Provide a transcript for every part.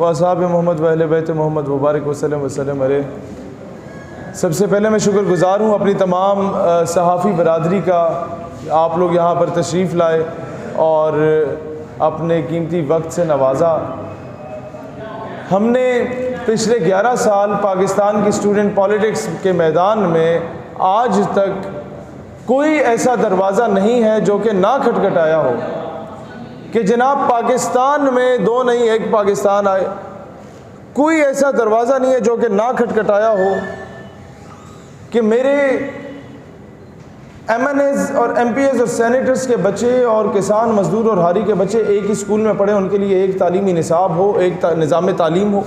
व असहाब मोहम्मद व अहले बैत मोहम्मद मुबारक वसल्लम वसल्लम अलैहि। सबसे पहले मैं शुक्रगुज़ार हूँ अपनी तमाम सहाफ़ी बरादरी का, आप लोग यहाँ पर तशरीफ़ लाए और अपने कीमती वक्त से नवाजा। हमने पिछले 11 साल पाकिस्तान की स्टूडेंट पॉलिटिक्स के मैदान में आज तक कोई ऐसा दरवाज़ा नहीं है जो कि ना खटखटाया हो कि जनाब पाकिस्तान में दो नहीं एक पाकिस्तान आए। कोई ऐसा दरवाज़ा नहीं है जो कि ना खटखटाया हो कि मेरे MNAs और MPs और सेनेटर्स के बच्चे और किसान मजदूर और हारी के बच्चे एक ही स्कूल में पढ़े, उनके लिए एक तालीमी निसाब हो, एक निज़ाम तालीम हो।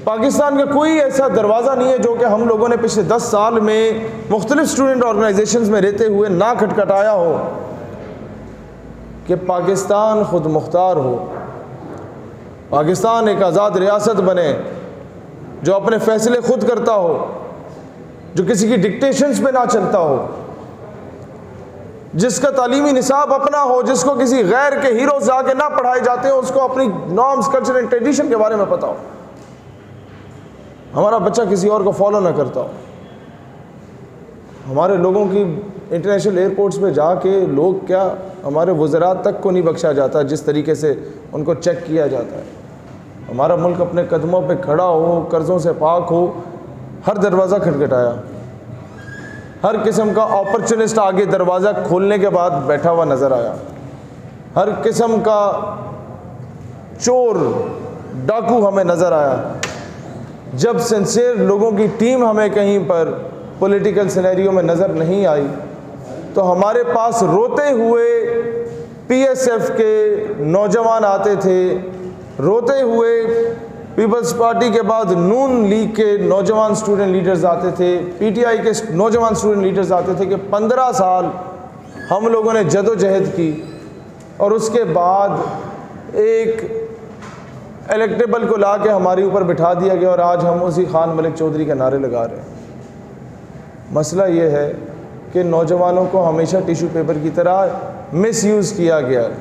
पाकिस्तान का कोई ऐसा दरवाज़ा नहीं है जो कि हम लोगों ने पिछले 10 साल में मुख्तलिफ स्टूडेंट ऑर्गेनाइजेशंस में रहते हुए ना खटखटाया हो कि पाकिस्तान खुद मुख्तार हो, पाकिस्तान एक आज़ाद रियासत बने जो अपने फ़ैसले खुद करता हो, जो किसी की डिक्टेशंस पे ना चलता हो, जिसका तालीमी निसाब अपना हो, जिसको किसी गैर के हीरोज़ आके ना पढ़ाए जाते हो, उसको अपनी नॉर्म्स कल्चर एंड ट्रेडिशन के बारे में पता हो, हमारा बच्चा किसी और को फॉलो ना करता हो। हमारे लोगों की इंटरनेशनल एयरपोर्ट्स पे जाके लोग क्या, हमारे वज़रात तक को नहीं बख्शा जाता जिस तरीके से उनको चेक किया जाता है। हमारा मुल्क अपने कदमों पे खड़ा हो, कर्ज़ों से पाक हो, हर दरवाज़ा खटखटाया, हर किस्म का अपॉर्चुनिस्ट आगे दरवाज़ा खोलने के बाद बैठा हुआ नज़र आया, हर किस्म का चोर डाकू हमें नज़र आया। जब सिंसियर लोगों की टीम हमें कहीं पर पॉलिटिकल सिनेरियो में नज़र नहीं आई तो हमारे पास रोते हुए PSF के नौजवान आते थे, रोते हुए पीपल्स पार्टी के बाद नून लीग के नौजवान स्टूडेंट लीडर्स आते थे, PTI के नौजवान स्टूडेंट लीडर्स आते थे कि 15 साल हम लोगों ने जदोजहद की और उसके बाद एक इलेक्टेबल को ला के हमारे ऊपर बिठा दिया गया और आज हम उसी खान मलिक चौधरी के नारे लगा रहे हैं। मसला ये है कि नौजवानों को हमेशा टिश्यू पेपर की तरह मिसयूज़ किया गया है,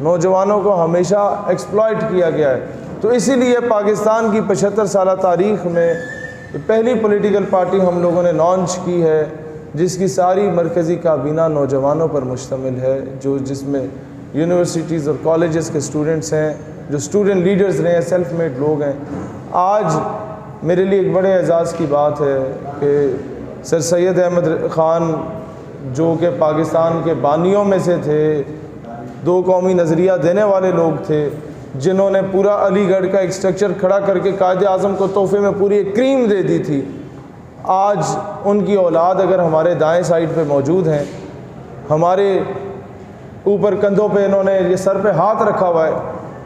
नौजवानों को हमेशा एक्सप्लॉइट किया गया है। तो इसीलिए पाकिस्तान की 75 साल तारीख़ में पहली पॉलिटिकल पार्टी हम लोगों ने लॉन्च की है जिसकी सारी मरकज़ी काबीना नौजवानों पर मुश्तमिल है, जो जिसमें यूनिवर्सिटीज़ और कॉलेजेस के स्टूडेंट्स हैं, जो स्टूडेंट लीडर्स रहे हैं, सेल्फ मेड लोग हैं। आज मेरे लिए एक बड़े एजाज़ की बात है कि सर सैयद अहमद ख़ान जो कि पाकिस्तान के बानियों में से थे, दो कौमी नज़रिया देने वाले लोग थे, जिन्होंने पूरा अलीगढ़ का एक स्ट्रक्चर खड़ा करके कायदे आज़म को तोहफे में पूरी एक क्रीम दे दी थी, आज उनकी औलाद अगर हमारे दाएं साइड पे मौजूद हैं, हमारे ऊपर कंधों पे इन्होंने ये सर पे हाथ रखा हुआ है,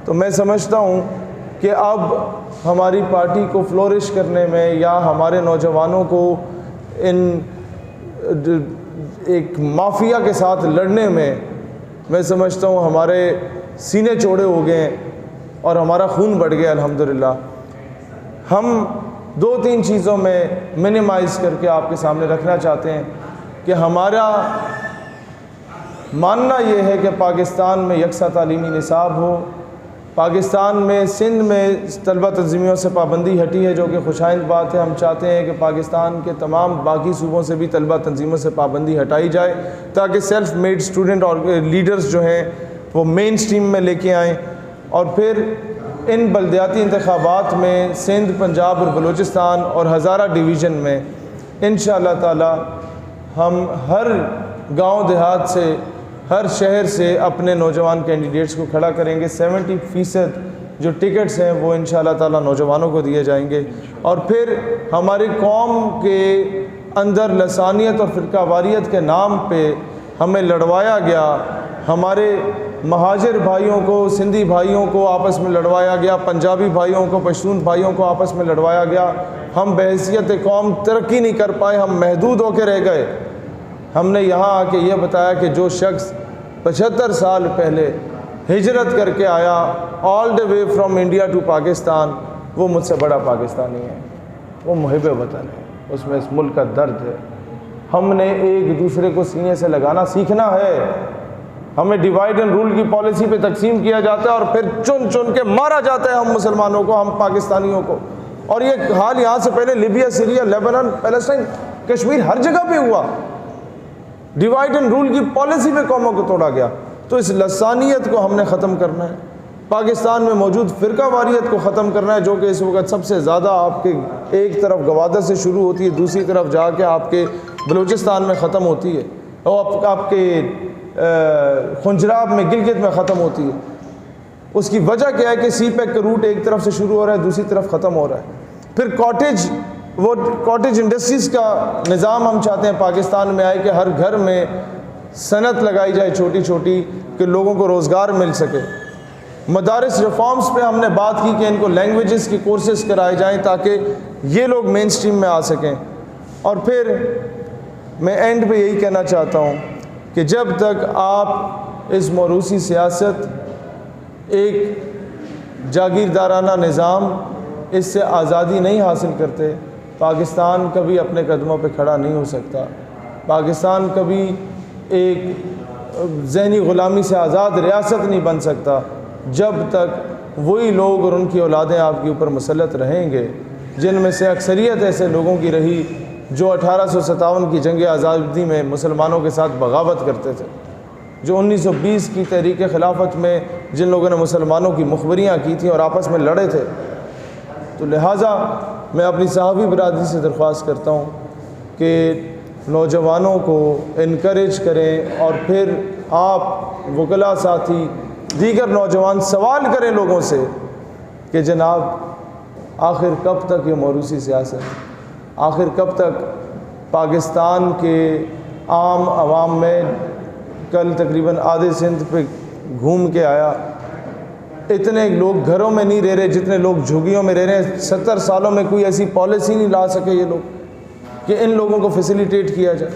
तो मैं समझता हूँ कि अब हमारी पार्टी को फ्लोरिश करने में या हमारे नौजवानों को इन एक माफिया के साथ लड़ने में, मैं समझता हूँ हमारे सीने चौड़े हो गए हैं और हमारा खून बढ़ गया अल्हम्दुलिल्लाह। हम 2-3 चीज़ों में मिनिमाइज़ करके आपके सामने रखना चाहते हैं कि हमारा मानना ये है कि पाकिस्तान में यकसा तालीमी निसाब हो, पाकिस्तान में सिंध में तलबा तंजीमियों से पाबंदी हटी है जो कि खुशाइंद बात है। हम चाहते हैं कि पाकिस्तान के तमाम बाकी सूबों से भी तलबा तंजीमों से पाबंदी हटाई जाए ताकि सेल्फ मेड स्टूडेंट और लीडर्स जो हैं वो मेन स्ट्रीम में लेके आएँ और फिर इन बल्दियाती इंतखाबात में सिंध, पंजाब और बलूचिस्तान और हज़ारा डिवीज़न में इंशाअल्लाह ताला हम हर गांव देहात से, हर शहर से अपने नौजवान कैंडिडेट्स को खड़ा करेंगे। 70% जो टिकट्स हैं वो इंशाअल्लाह ताला नौजवानों को दिए जाएंगे और फिर हमारी कौम के अंदर लसानियत और फ़िरकावारियत के नाम पे हमें लड़वाया गया, हमारे महाजिर भाइयों को, सिंधी भाइयों को आपस में लड़वाया गया, पंजाबी भाइयों को, पश्तून भाइयों को आपस में लड़वाया गया। हम बहैसियत कौम तरक्की नहीं कर पाए, हम महदूद होकर रह गए। हमने यहाँ आके ये बताया कि जो शख्स 75 साल पहले हिजरत करके आया all the way from India to Pakistan, वो मुझसे बड़ा पाकिस्तानी है, वो मुहिब वतन है, उसमें इस मुल्क का दर्द है। हमने एक दूसरे को सीने से लगाना सीखना है। हमें डिवाइड एंड रूल की पॉलिसी पे तकसीम किया जाता है और फिर चुन चुन के मारा जाता है हम मुसलमानों को, हम पाकिस्तानियों को। और ये हाल यहाँ से पहले Libya, Syria, Lebanon, Palestine, Kashmir, हर जगह पे हुआ। डिवाइड एंड रूल की पॉलिसी पे कौमों को तोड़ा गया। तो इस लसानियत को हमने ख़त्म करना है। पाकिस्तान में मौजूद फ़िरका वारियत को ख़त्म करना है, जो कि इस वक्त सबसे ज़्यादा आपके एक तरफ गवादर से शुरू होती है, दूसरी तरफ जाके आपके बलूचिस्तान में ख़त्म होती है और आपके खुंजराब में, गिलगित में ख़त्म होती है। उसकी वजह क्या है कि सी पैक का रूट एक तरफ से शुरू हो रहा है, दूसरी तरफ ख़त्म हो रहा है। फिर कॉटेज इंडस्ट्रीज़ का निज़ाम हम चाहते हैं पाकिस्तान में आए कि हर घर में सनत लगाई जाए छोटी छोटी, कि लोगों को रोज़गार मिल सके। मदारिस रिफॉर्म्स पे हमने बात की कि इनको लैंग्वेजेस की कोर्सेज़ कराए जाएं ताकि ये लोग मेन स्ट्रीम में आ सकें। और फिर मैं एंड पे यही कहना चाहता हूँ कि जब तक आप इस मौरूसी सियासत, एक जागीरदाराना निज़ाम, इससे आज़ादी नहीं हासिल करते, पाकिस्तान कभी अपने कदमों पे खड़ा नहीं हो सकता। पाकिस्तान कभी एक ज़हनी ग़ुलामी से आज़ाद रियासत नहीं बन सकता जब तक वही लोग और उनकी औलादें आपके ऊपर मुसल्लत रहेंगे, जिनमें से अक्सरियत ऐसे लोगों की रही जो 1857 की जंग आज़ादी में मुसलमानों के साथ बगावत करते थे, जो 1920 की तहरीक खिलाफत में जिन लोगों ने मुसलमानों की मुखबरियाँ की थी और आपस में लड़े थे। तो लिहाजा मैं अपनी सहाबी बरादरी से दरख्वास्त करता हूँ कि नौजवानों को इनकरेज करें और फिर आप वकला साथी दीगर नौजवान सवाल करें लोगों से कि जनाब आखिर कब तक ये मौरूसी सियासत, आखिर कब तक पाकिस्तान के आम आवाम में, कल तकरीबन आधे सिंध पे घूम के आया, इतने लोग घरों में नहीं रह रहे जितने लोग झुग्गियों में रह रहे हैं। 70 सालों में कोई ऐसी पॉलिसी नहीं ला सके ये लोग कि इन लोगों को फैसिलिटेट किया जाए।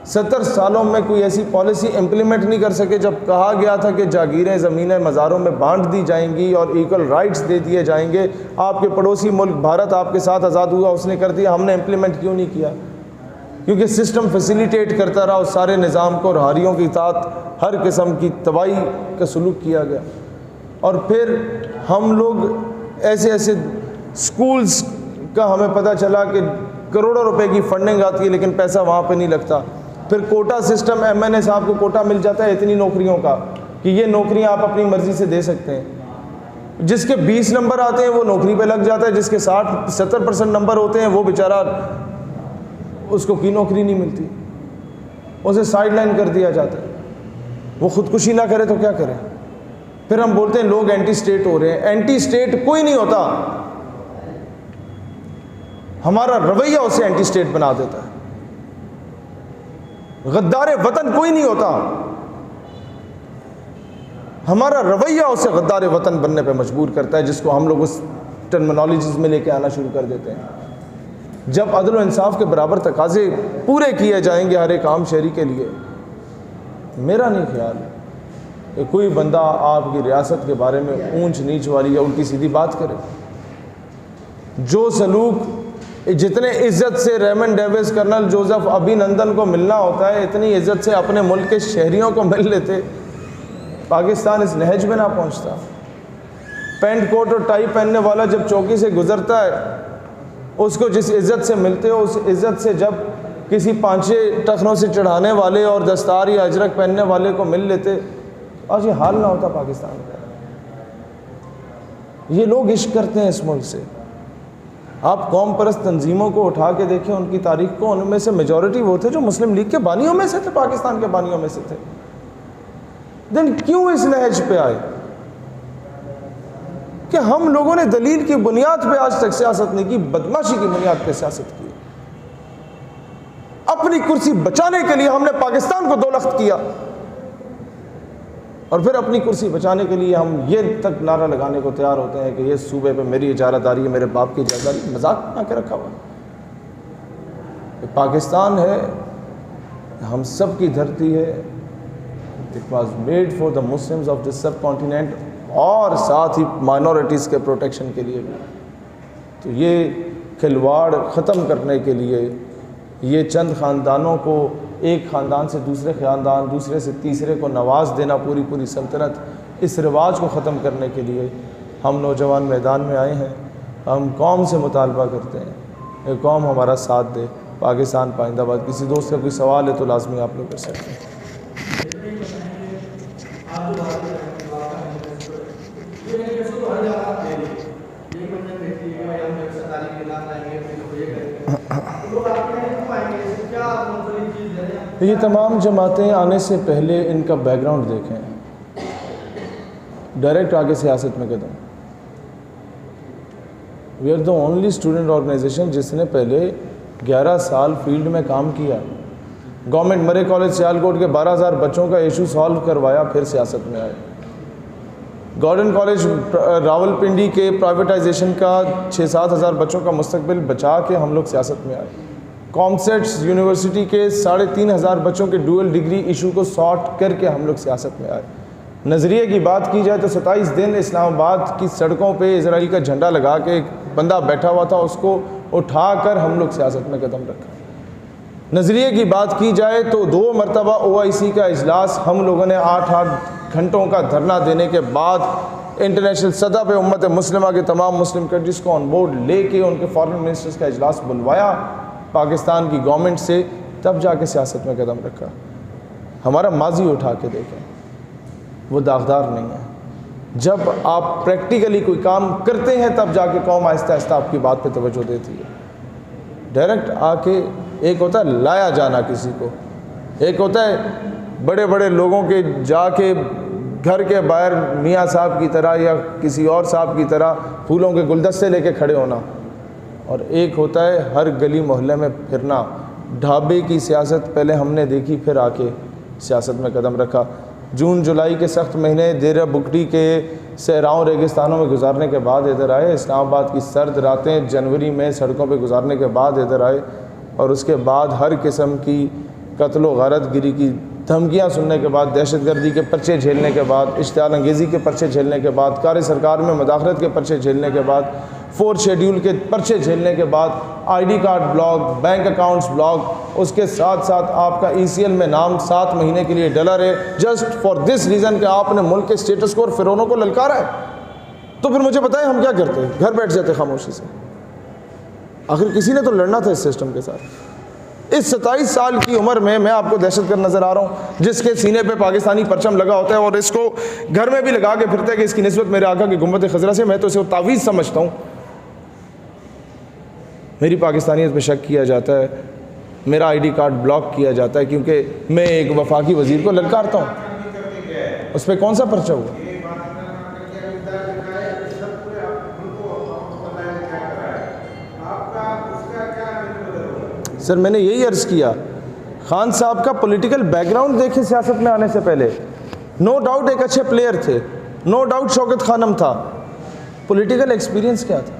70 सालों में कोई ऐसी पॉलिसी इम्प्लीमेंट नहीं कर सके। जब कहा गया था कि जागीरें, ज़मीनें मज़ारों में बांट दी जाएंगी और इक्वल राइट्स दे दिए जाएंगे, आपके पड़ोसी मुल्क भारत आपके साथ आज़ाद हुआ, उसने कर दिया, हमने इम्प्लीमेंट क्यों नहीं किया? क्योंकि सिस्टम फैसिलिटेट करता रहा उस सारे निज़ाम को, और हारियों की तात हर किस्म की तबाही का सलूक किया गया। और फिर हम लोग ऐसे स्कूल्स का हमें पता चला कि करोड़ों रुपए की फंडिंग आती है लेकिन पैसा वहाँ पे नहीं लगता। फिर कोटा सिस्टम, MNA साहब को कोटा मिल जाता है इतनी नौकरियों का कि ये नौकरियाँ आप अपनी मर्ज़ी से दे सकते हैं। जिसके 20 नंबर आते हैं वो नौकरी पे लग जाता है, जिसके 60-70% नंबर होते हैं वो बेचारा, उसको की नौकरी नहीं मिलती, उसे साइड लाइन कर दिया जाता है। वो ख़ुदकुशी ना करे तो क्या करे? फिर हम बोलते हैं लोग एंटी स्टेट हो रहे हैं। एंटी स्टेट कोई नहीं होता, हमारा रवैया उसे एंटी स्टेट बना देता है। गद्दार वतन कोई नहीं होता, हमारा रवैया उसे गद्दार वतन बनने पे मजबूर करता है, जिसको हम लोग उस टर्मिनोलॉजीज में लेके आना शुरू कर देते हैं। जब अदल और इंसाफ के बराबर तकाजे पूरे किए जाएंगे हर एक आम शहरी के लिए, मेरा नहीं ख्याल कि कोई बंदा आपकी रियासत के बारे में ऊंच नीच वाली या उल्टी सीधी बात करे। जो सलूक जितने इज़्ज़त से रेमंड डेविस, कर्नल जोसेफ अभिनंदन को मिलना होता है, इतनी इज़्ज़त से अपने मुल्क के शहरियों को मिल लेते, पाकिस्तान इस नहज में ना पहुंचता। पैंट कोट और टाई पहनने वाला जब चौकी से गुजरता है, उसको जिस इज़्ज़त से मिलते हो उस इज़्ज़त से जब किसी पांचे टखनों से चढ़ाने वाले और दस्तार या अजरक पहनने वाले को मिल लेते, आज ये हाल ना होता पाकिस्तान का। ये लोग इश्क करते हैं इस मुल्क से। आप कौम परस्त तंजीमों को उठा के देखें, उनकी तारीख को, उनमें से मेजॉरिटी वो थे जो मुस्लिम लीग के बानियों में से थे, पाकिस्तान के बानियों में से थे। देन क्यों इस नहज पे आए कि हम लोगों ने दलील की बुनियाद पे आज तक सियासत नहीं की, बदमाशी की बुनियाद पे सियासत की। अपनी कुर्सी बचाने के लिए हमने पाकिस्तान को दो लख्त किया और फिर अपनी कुर्सी बचाने के लिए हम ये तक नारा लगाने को तैयार होते हैं कि ये सूबे पे मेरी इजारादारी है, मेरे बाप की इजारादारी। मजाक बना के रखा हुआ। पाकिस्तान है, हम सब की धरती है। It was made for the Muslims of this सब कॉन्टिनेंट, और साथ ही माइनॉरिटीज़ के प्रोटेक्शन के लिए भी। तो ये खिलवाड़ ख़त्म करने के लिए, ये चंद ख़ानदानों को एक ख़ानदान से दूसरे ख़ानदान, दूसरे से तीसरे को नवाज देना, पूरी पूरी सल्तनत, इस रिवाज को ख़त्म करने के लिए हम नौजवान मैदान में आए हैं। हम कौम से मुतालबा करते हैं ये कौम हमारा साथ दे। पाकिस्तान पाइंदाबाद। किसी दोस्त का कोई सवाल है तो लाजमी आप लोग कर सकते हैं। ये तमाम जमातें आने से पहले इनका बैकग्राउंड देखें, डायरेक्ट आगे सियासत में कदम। We are the only student organisation जिसने पहले 11 साल फील्ड में काम किया। गवर्नमेंट मरे कॉलेज सियालकोट के 12,000 बच्चों का इशू सॉल्व करवाया, फिर सियासत में आए। गॉर्डन कॉलेज रावलपिंडी के प्राइवेटाइजेशन का 6-7 हज़ार बच्चों का मुस्तकबिल बचा के हम लोग सियासत में आए। कॉमसेट्स यूनिवर्सिटी के 3,500 बच्चों के डुअल डिग्री इशू को सॉर्ट करके हम लोग सियासत में आए। नज़रिए की बात की जाए तो 27 दिन इस्लामाबाद की सड़कों पे इजराइल का झंडा लगा के एक बंदा बैठा हुआ था, उसको उठाकर हम लोग सियासत में कदम रखा। नज़रिए की बात की जाए तो 2 मरतबा OIC का इजलास हम लोगों ने 8-8 घंटों का धरना देने के बाद इंटरनेशनल सतह पे उम्मत मुस्लिमा के तमाम मुस्लिम कंट्रीज़ को ऑन बोर्ड लेके उनके फॉरेन मिनिस्टर्स का इजलास बुलवाया पाकिस्तान की गवर्नमेंट से, तब जाके सियासत में कदम रखा। हमारा माजी उठा के देखें, वो दागदार नहीं है। जब आप प्रैक्टिकली कोई काम करते हैं तब जाके कौम आहिस्ता आहिस्ता आपकी बात पे तवज्जो देती है। डायरेक्ट आके एक होता है लाया जाना किसी को, एक होता है बड़े बड़े लोगों के जाके घर के बाहर मियाँ साहब की तरह या किसी और साहब की तरह फूलों के गुलदस्ते लेके खड़े होना, और एक होता है हर गली मोहल्ले में फिरना। ढाबे की सियासत पहले हमने देखी, फिर आके सियासत में कदम रखा। जून जुलाई के सख्त महीने देरा बुकटी के सहराओं रेगिस्तानों में गुजारने के बाद इधर आए। इस्लामाबाद की सर्द रातें जनवरी में सड़कों पे गुजारने के बाद इधर आए, और उसके बाद हर किस्म की कत्ल व गारतगिरी की धमकियाँ सुनने के बाद, दहशतगर्दी के पर्चे झेलने के बाद, इश्तियाल अंगेज़ी के पर्चे झेलने के बाद, कार्य सरकार में मुदाखलत के पर्चे झेलने के बाद, 4th शेड्यूल के पर्चे झेलने के बाद, ID card block, bank accounts block, उसके साथ साथ आपका ECL में नाम 7 महीने के लिए डला रहे, जस्ट फॉर दिस रीज़न कि आपने मुल्क के स्टेटस को और फिरौनों को ललकारा है। तो फिर मुझे बताएं हम क्या करते? घर बैठ जाते खामोशी से। आखिर किसी ने तो लड़ना था इस सिस्टम के साथ। इस 27 साल की उम्र में मैं आपको दहशतगर्द नज़र आ रहा हूँ जिसके सीने पे पाकिस्तानी परचम लगा होता है और इसको घर में भी लगा के फिरता है कि इसकी निस्बत मेरे आका की गुंबद खजरा से। मैं तो इसे तावीज़ समझता हूँ। मेरी पाकिस्तानियत पे शक किया जाता है, मेरा ID कार्ड ब्लॉक किया जाता है क्योंकि मैं एक वफाकी वज़ीर को ललकारता हूँ। उस पर कौन सा पर्चा हुआ? सर मैंने यही अर्ज़ किया, खान साहब का पॉलिटिकल बैकग्राउंड देखें सियासत में आने से पहले। नो डाउट एक अच्छे प्लेयर थे, नो डाउट शौकत खानम था। पॉलिटिकल एक्सपीरियंस क्या था?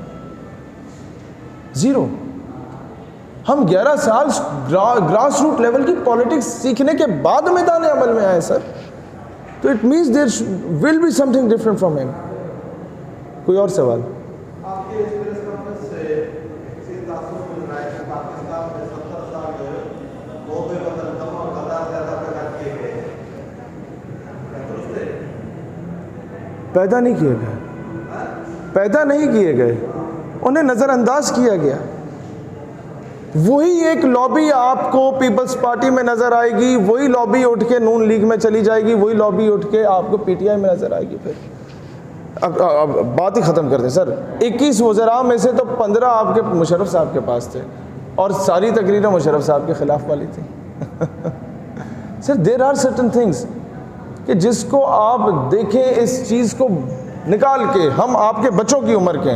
ज़ीरो। हम 11 साल ग्रास रूट लेवल की पॉलिटिक्स सीखने के बाद मैदान अमल में आए सर। तो it means there will be something different from him. कोई और सवाल? पैदा नहीं किए गए, पैदा नहीं किए गए, उन्हें नज़रअंदाज किया गया। वही एक लॉबी आपको पीपल्स पार्टी में नज़र आएगी, वही लॉबी उठ के नून लीग में चली जाएगी, वही लॉबी उठ के आपको PTI में नज़र आएगी। फिर अब बात ही ख़त्म कर दें सर। 21 वज़रा में से तो 15 आपके मुशर्रफ साहब के पास थे और सारी तकरीरें मुशर्रफ साहब के ख़िलाफ़ वाली थी। Sir there are certain things कि जिसको आप देखें, इस चीज़ को निकाल के, हम आपके बच्चों की उम्र के,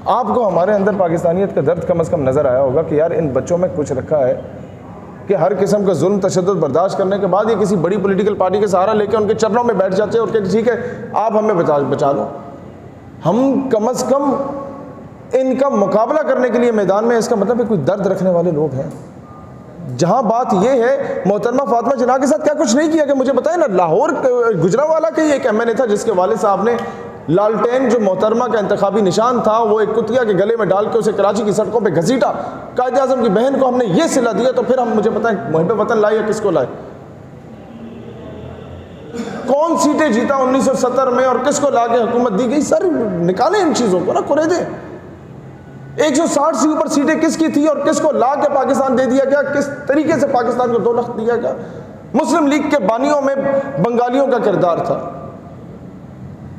आपको हमारे अंदर पाकिस्तानियत का दर्द कम से कम नज़र आया होगा कि यार इन बच्चों में कुछ रखा है कि हर किस्म का जुल्म तशद्दुद बर्दाश्त करने के बाद ये किसी बड़ी पॉलिटिकल पार्टी के सहारा लेकर उनके चरणों में बैठ जाते हैं और कहते ठीक है आप हमें बचा लो। हम कम से कम इनका मुकाबला करने के लिए मैदान में, इसका मतलब है कोई दर्द रखने वाले लोग हैं। जहां बात यह है, मोहतरमा फातिमा जिन्ना के साथ क्या कुछ नहीं किया कि मुझे बताएं ना, लाहौर गुजरावाला का ही एक MLA था जिसके वालिद साहब ने लालटेन जो मोहतरमा का इंतखाबी निशान था, वो एक कुतिया के गले में डाल के उसे कराची की सड़कों पे घसीटा। कायद आज़म की बहन को हमने ये सिला दिया, तो फिर हम मुझे बताएं मुहिब वतन लाए या किसको लाए? कौन सीटें जीता 1970 में और किसको लाके हुकूमत दी गई? सर निकालें इन चीज़ों को ना, कुरेदें। 160 से ऊपर सीटें किसकी थी और किसको ला के पाकिस्तान दे दिया गया? किस तरीके से पाकिस्तान को 2 लाख दिया गया? मुस्लिम लीग के बानियों में बंगालियों का किरदार था।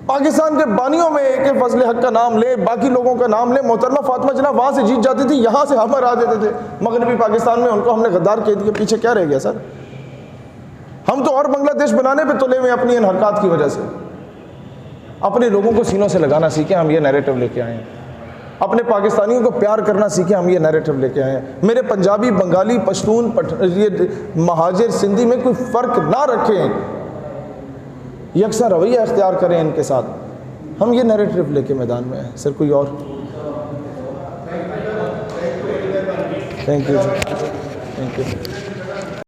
पाकिस्तान के बानियों में एक फजल हक का नाम ले, बाकी लोगों का नाम ले। मोहतरमा फातिमा जिन्ना वहाँ से जीत जाती थी, यहाँ से हम हरा देते थे मगरबी पाकिस्तान में, उनको हमने गद्दार कह दिया। पीछे क्या रह गया सर? हम तो और बांग्लादेश बनाने पे तुले हुए अपनी इन हरकत की वजह से। अपने लोगों को सीनों से लगाना सीखे, हम ये नैरेटिव लेके आए हैं। अपने पाकिस्तानियों को प्यार करना सीखे, हम ये नैरेटिव लेके आए हैं। मेरे पंजाबी, बंगाली, पश्तून, ये महाजिर, सिंधी में कोई फ़र्क ना रखें, यकसा रवैया इख्तियार करें इनके साथ। हम ये नैरेटिव लेके मैदान में हैं सर। कोई और? Thank you.